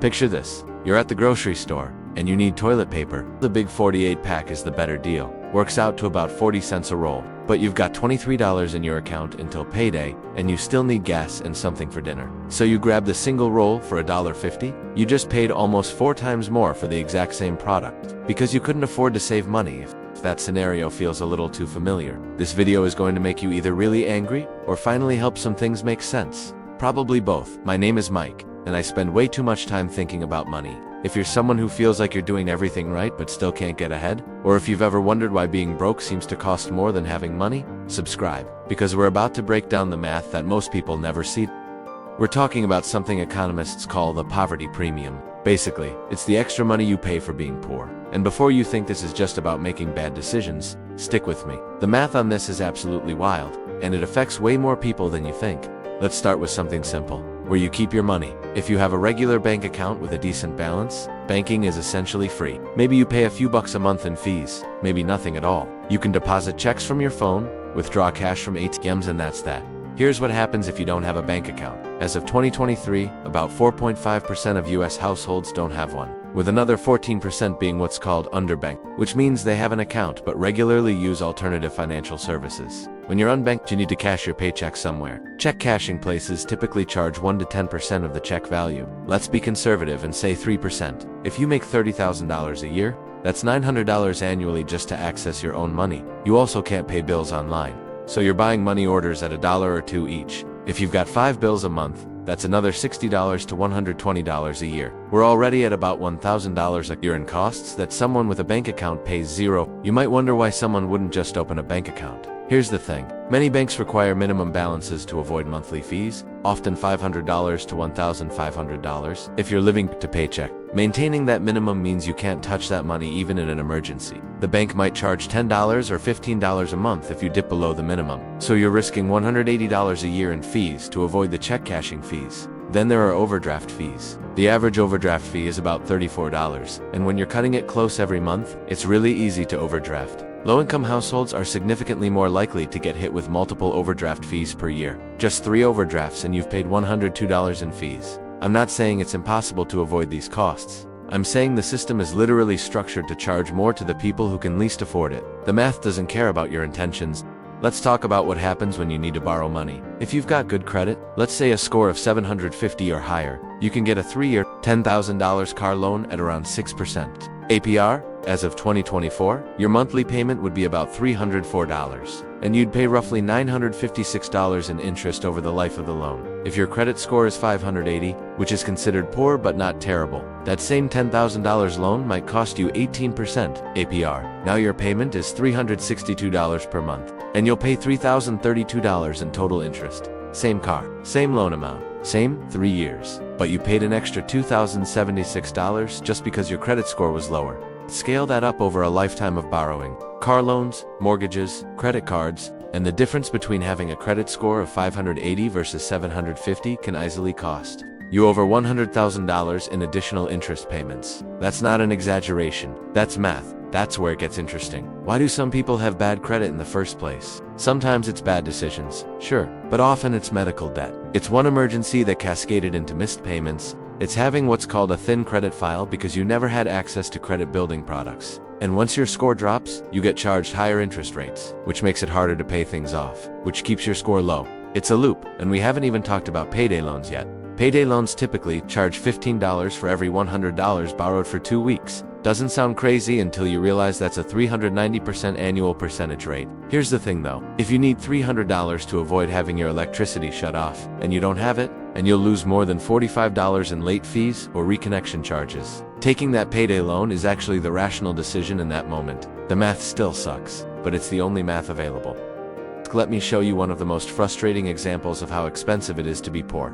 Picture this. You're at the grocery store, and you need toilet paper. The big 48-pack is the better deal. Works out to about 40 cents a roll. But you've got $23 in your account until payday, and you still need gas and something for dinner. So you grab the single roll for $1.50? You just paid almost 4 times more for the exact same product, because you couldn't afford to save money. If that scenario feels a little too familiar, this video is going to make you either really angry, or finally help some things make sense. Probably both. My name is Mike, and I spend way too much time thinking about money. If you're someone who feels like you're doing everything right but still can't get ahead, or if you've ever wondered why being broke seems to cost more than having money, subscribe, because we're about to break down the math that most people never see. We're talking about something economists call the poverty premium. Basically, it's the extra money you pay for being poor. And before you think this is just about making bad decisions, stick with me. The math on this is absolutely wild, and it affects way more people than you think. Let's start with something simple. Where you keep your money. If you have a regular bank account with a decent balance, banking is essentially free. Maybe you pay a few bucks a month in fees, maybe nothing at all. You can deposit checks from your phone, withdraw cash from ATMs, and that's that. Here's what happens if you don't have a bank account. As of 2023, about 4.5% of US households don't have one, with another 14% being what's called underbanked, which means they have an account but regularly use alternative financial services. When you're unbanked, you need to cash your paycheck somewhere. Check cashing places typically charge 1 to 10% of the check value. Let's be conservative and say 3%. If you make $30,000 a year, that's $900 annually just to access your own money. You also can't pay bills online, so you're buying money orders at $1 or $2 each. If you've got 5 bills a month, that's another $60 to $120 a year. We're already at about $1,000 a year in costs that someone with a bank account pays zero. You might wonder why someone wouldn't just open a bank account. Here's the thing. Many banks require minimum balances to avoid monthly fees, often $500 to $1,500 if you're living to paycheck. Maintaining that minimum means you can't touch that money even in an emergency. The bank might charge $10 or $15 a month if you dip below the minimum, so you're risking $180 a year in fees to avoid the check cashing fees. Then there are overdraft fees. The average overdraft fee is about $34, and when you're cutting it close every month, it's really easy to overdraft. Low-income households are significantly more likely to get hit with multiple overdraft fees per year. Just 3 overdrafts and you've paid $102 in fees. I'm not saying it's impossible to avoid these costs. I'm saying the system is literally structured to charge more to the people who can least afford it. The math doesn't care about your intentions. Let's talk about what happens when you need to borrow money. If you've got good credit, let's say a score of 750 or higher, you can get a 3-year, $10,000 car loan at around 6%. APR? As of 2024, your monthly payment would be about $304, and you'd pay roughly $956 in interest over the life of the loan. If your credit score is 580, which is considered poor but not terrible, that same $10,000 loan might cost you 18% APR. Now your payment is $362 per month, and you'll pay $3,032 in total interest. Same car, same loan amount, same 3 years, but you paid an extra $2,076 just because your credit score was lower. Scale that up over a lifetime of borrowing. Car loans, mortgages, credit cards, and the difference between having a credit score of 580 versus 750 can easily cost you over $100,000 in additional interest payments. That's not an exaggeration. That's math. That's where it gets interesting. Why do some people have bad credit in the first place? Sometimes it's bad decisions, sure, but often it's medical debt. It's one emergency that cascaded into missed payments. It's having what's called a thin credit file because you never had access to credit building products. And once your score drops, you get charged higher interest rates, which makes it harder to pay things off, which keeps your score low. It's a loop, and we haven't even talked about payday loans yet. Payday loans typically charge $15 for every $100 borrowed for 2 weeks. Doesn't sound crazy until you realize that's a 390% annual percentage rate. Here's the thing though, if you need $300 to avoid having your electricity shut off, and you don't have it, and you'll lose more than $45 in late fees or reconnection charges. Taking that payday loan is actually the rational decision in that moment. The math still sucks, but it's the only math available. Let me show you one of the most frustrating examples of how expensive it is to be poor.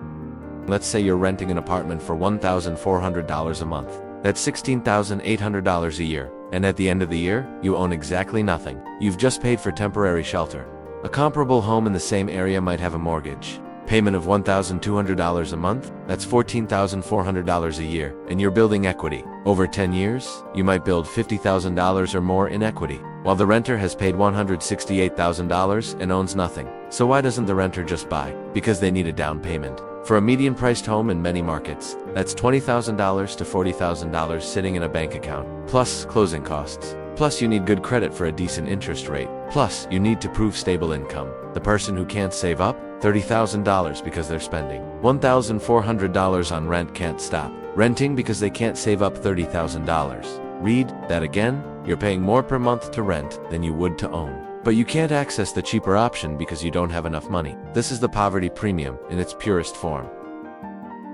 Let's say you're renting an apartment for $1,400 a month. That's $16,800 a year, and at the end of the year, you own exactly nothing. You've just paid for temporary shelter. A comparable home in the same area might have a mortgage payment of $1,200 a month, that's $14,400 a year, and you're building equity. Over 10 years, you might build $50,000 or more in equity, while the renter has paid $168,000 and owns nothing. So why doesn't the renter just buy? Because they need a down payment. For a median-priced home in many markets, that's $20,000 to $40,000 sitting in a bank account, plus closing costs. Plus, you need good credit for a decent interest rate. Plus, you need to prove stable income. The person who can't save up, $30,000 because they're spending $1,400 on rent can't stop renting because they can't save up $30,000. Read that again. You're paying more per month to rent than you would to own. But you can't access the cheaper option because you don't have enough money. This is the poverty premium in its purest form.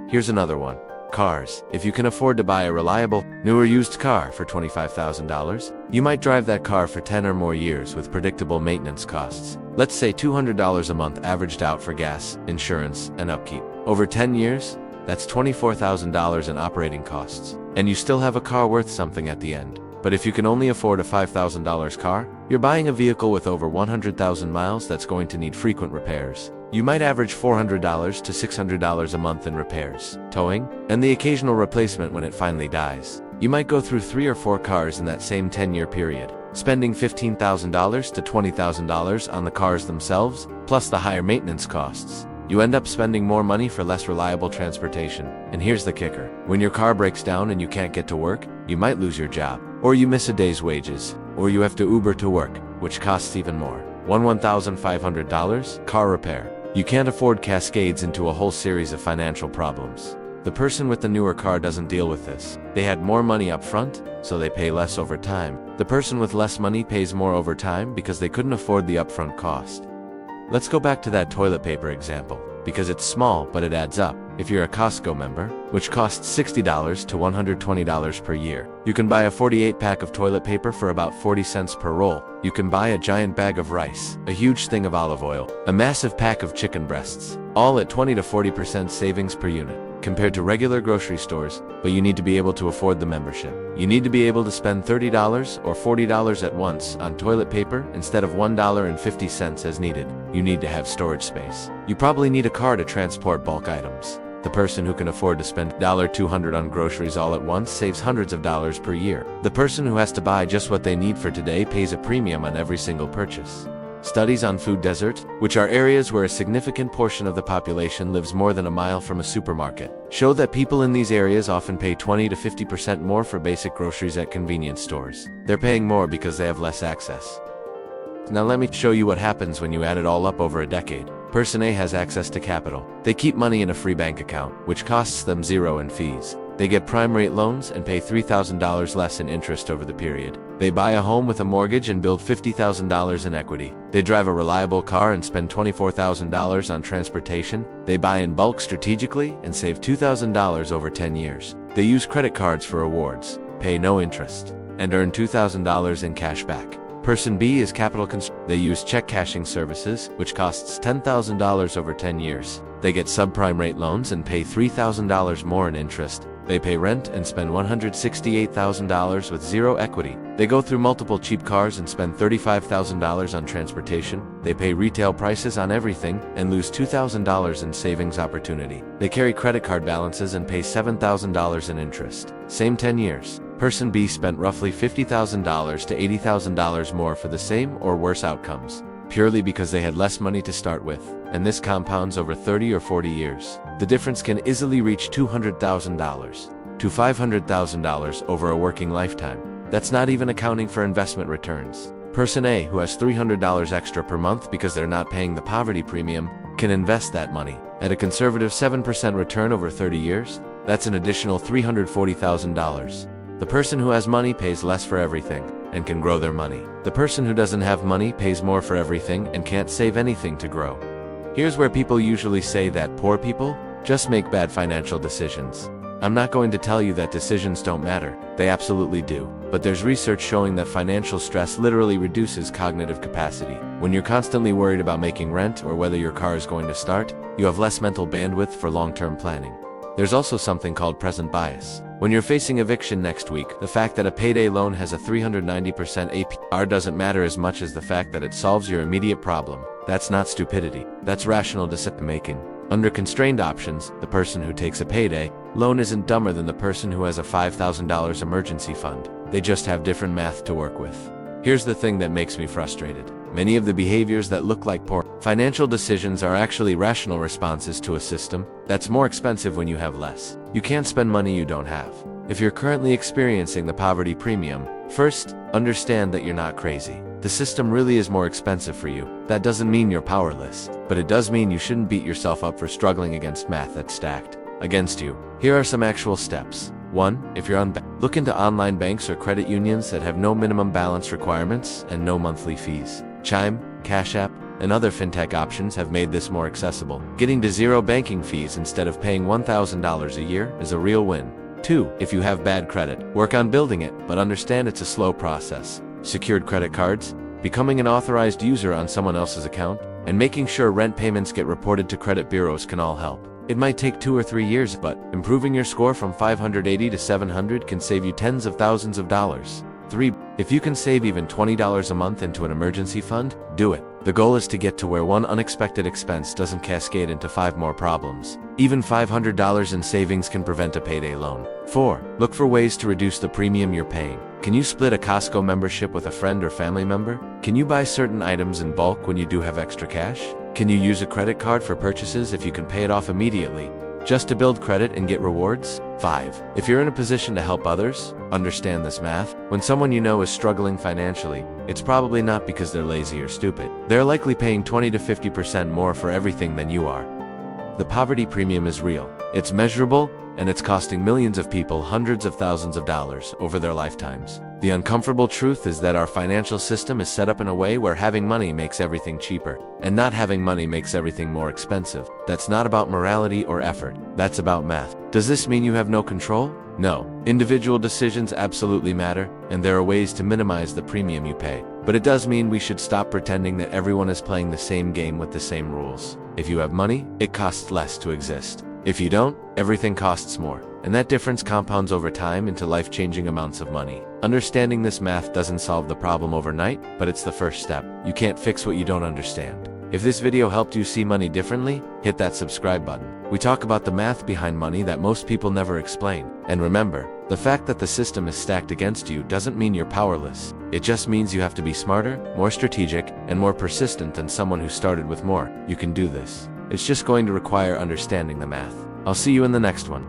Here's another one. Cars. If you can afford to buy a reliable, newer used car for $25,000, you might drive that car for 10 or more years with predictable maintenance costs. Let's say $200 a month averaged out for gas, insurance, and upkeep. Over 10 years, that's $24,000 in operating costs. And you still have a car worth something at the end. But if you can only afford a $5,000 car, you're buying a vehicle with over 100,000 miles that's going to need frequent repairs. You might average $400 to $600 a month in repairs, towing, and the occasional replacement when it finally dies. You might go through 3 or 4 cars in that same 10-year period, spending $15,000 to $20,000 on the cars themselves, plus the higher maintenance costs. You end up spending more money for less reliable transportation. And here's the kicker. When your car breaks down and you can't get to work, you might lose your job. Or you miss a day's wages. Or you have to Uber to work, which costs even more. $1,500, car repair. You can't afford cascades into a whole series of financial problems. The person with the newer car doesn't deal with this. They had more money up front, so they pay less over time. The person with less money pays more over time because they couldn't afford the upfront cost. Let's go back to that toilet paper example, because it's small but it adds up. If you're a Costco member, which costs $60 to $120 per year, you can buy a 48-pack of toilet paper for about 40 cents per roll. You can buy a giant bag of rice, a huge thing of olive oil, a massive pack of chicken breasts, all at 20 to 40% savings per unit, compared to regular grocery stores, but you need to be able to afford the membership. You need to be able to spend $30 or $40 at once on toilet paper instead of $1.50 as needed. You need to have storage space. You probably need a car to transport bulk items. The person who can afford to spend $200 on groceries all at once saves hundreds of dollars per year. The person who has to buy just what they need for today pays a premium on every single purchase. Studies on food deserts, which are areas where a significant portion of the population lives more than a mile from a supermarket, show that people in these areas often pay 20 to 50% more for basic groceries at convenience stores. They're paying more because they have less access. Now let me show you what happens when you add it all up over a decade. Person A has access to capital. They keep money in a free bank account, which costs them $0 in fees. They get prime rate loans and pay $3,000 less in interest over the period. They buy a home with a mortgage and build $50,000 in equity. They drive a reliable car and spend $24,000 on transportation. They buy in bulk strategically and save $2,000 over 10 years. They use credit cards for rewards, pay no interest, and earn $2,000 in cash back. Person B is capital constrained. They use check cashing services, which costs $10,000 over 10 years. They get subprime rate loans and pay $3,000 more in interest. They pay rent and spend $168,000 with zero equity. They go through multiple cheap cars and spend $35,000 on transportation. They pay retail prices on everything and lose $2,000 in savings opportunity. They carry credit card balances and pay $7,000 in interest. Same 10 years. Person B spent roughly $50,000 to $80,000 more for the same or worse outcomes, purely because they had less money to start with, and this compounds over 30 or 40 years. The difference can easily reach $200,000 to $500,000 over a working lifetime. That's not even accounting for investment returns. Person A, who has $300 extra per month because they're not paying the poverty premium, can invest that money. At a conservative 7% return over 30 years, that's an additional $340,000. The person who has money pays less for everything and can grow their money. The person who doesn't have money pays more for everything and can't save anything to grow. Here's where people usually say that poor people just make bad financial decisions. I'm not going to tell you that decisions don't matter. They absolutely do. But there's research showing that financial stress literally reduces cognitive capacity. When you're constantly worried about making rent or whether your car is going to start, you have less mental bandwidth for long-term planning. There's also something called present bias. When you're facing eviction next week, the fact that a payday loan has a 390% APR doesn't matter as much as the fact that it solves your immediate problem. That's not stupidity. That's rational decision making. Under constrained options, the person who takes a payday loan isn't dumber than the person who has a $5,000 emergency fund. They just have different math to work with. Here's the thing that makes me frustrated. Many of the behaviors that look like poor financial decisions are actually rational responses to a system that's more expensive when you have less. You can't spend money you don't have. If you're currently experiencing the poverty premium, first, understand that you're not crazy. The system really is more expensive for you. That doesn't mean you're powerless, but it does mean you shouldn't beat yourself up for struggling against math that's stacked against you. Here are some actual steps. 1. If you're unbanked, look into online banks or credit unions that have no minimum balance requirements and no monthly fees. Chime, Cash App, and other fintech options have made this more accessible. Getting to zero banking fees instead of paying $1,000 a year is a real win. 2. If you have bad credit, work on building it, but understand it's a slow process. Secured credit cards, becoming an authorized user on someone else's account, and making sure rent payments get reported to credit bureaus can all help. It might take 2 or 3 years, but improving your score from 580 to 700 can save you tens of thousands of dollars. 3. If you can save even $20 a month into an emergency fund, do it. The goal is to get to where one unexpected expense doesn't cascade into 5 more problems. Even $500 in savings can prevent a payday loan. 4. Look for ways to reduce the premium you're paying. Can you split a Costco membership with a friend or family member? Can you buy certain items in bulk when you do have extra cash? Can you use a credit card for purchases if you can pay it off immediately, just to build credit and get rewards? 5. If you're in a position to help others, understand this math. When someone you know is struggling financially, it's probably not because they're lazy or stupid. They're likely paying 20 to 50% more for everything than you are. The poverty premium is real. It's measurable, and it's costing millions of people hundreds of thousands of dollars over their lifetimes. The uncomfortable truth is that our financial system is set up in a way where having money makes everything cheaper, and not having money makes everything more expensive. That's not about morality or effort. That's about math. Does this mean you have no control? No. Individual decisions absolutely matter, and there are ways to minimize the premium you pay. But it does mean we should stop pretending that everyone is playing the same game with the same rules. If you have money, it costs less to exist. If you don't, everything costs more. And that difference compounds over time into life-changing amounts of money. Understanding this math doesn't solve the problem overnight, but it's the first step. You can't fix what you don't understand. If this video helped you see money differently, hit that subscribe button. We talk about the math behind money that most people never explain. And remember, the fact that the system is stacked against you doesn't mean you're powerless. It just means you have to be smarter, more strategic, and more persistent than someone who started with more. You can do this. It's just going to require understanding the math. I'll see you in the next one.